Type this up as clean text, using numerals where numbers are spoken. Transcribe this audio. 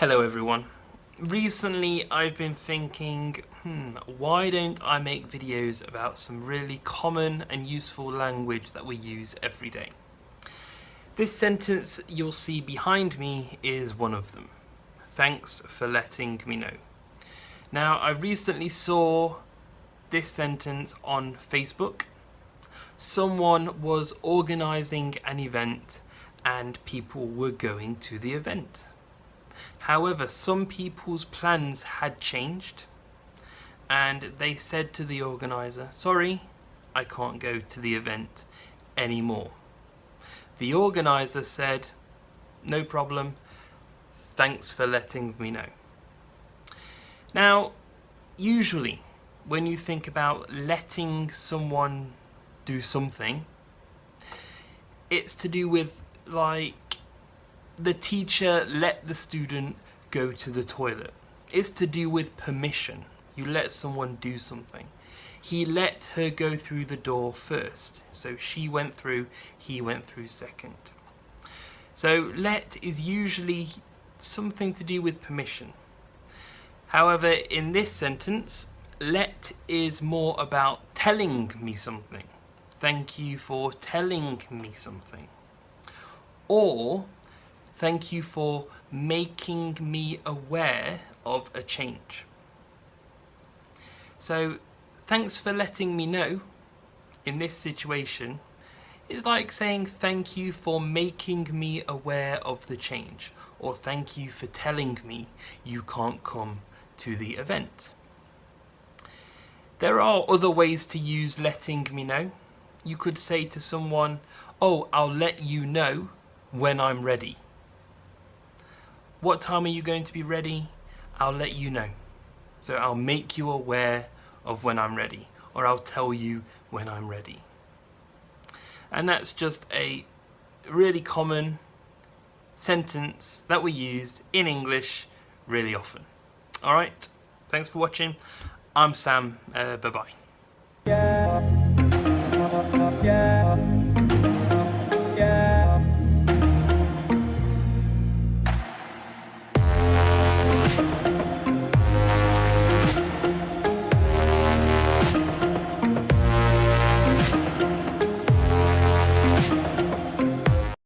Hello everyone. Recently I've been thinking, why don't I make videos about some really common and useful language that we use every day? This sentence you'll see behind me is one of them. Thanks for letting me know. Now, I recently saw this sentence on Facebook. Someone was organising an event and people were going to the event. However, some people's plans had changed and they said to the organiser, sorry, I can't go to the event anymore. The organiser said, no problem, thanks for letting me know. Now, usually when you think about letting someone do something, it's to do with like the teacher let the student go to the toilet. It's to do with permission. You let someone do something. He let her go through the door first. So she went through, he went through second. So let is usually something to do with permission. However, in this sentence, let is more about telling me something. Thank you for telling me something. Or thank you for making me aware of a change. So, thanks for letting me know in this situation is like saying thank you for making me aware of the change, or thank you for telling me you can't come to the event. There are other ways to use letting me know. You could say to someone, oh, I'll let you know when I'm ready. What time are you going to be ready? I'll let you know. So I'll make you aware of when I'm ready, or I'll tell you when I'm ready. And that's just a really common sentence that we used in English really often. All right, thanks for watching. I'm Sam, bye-bye. Yeah.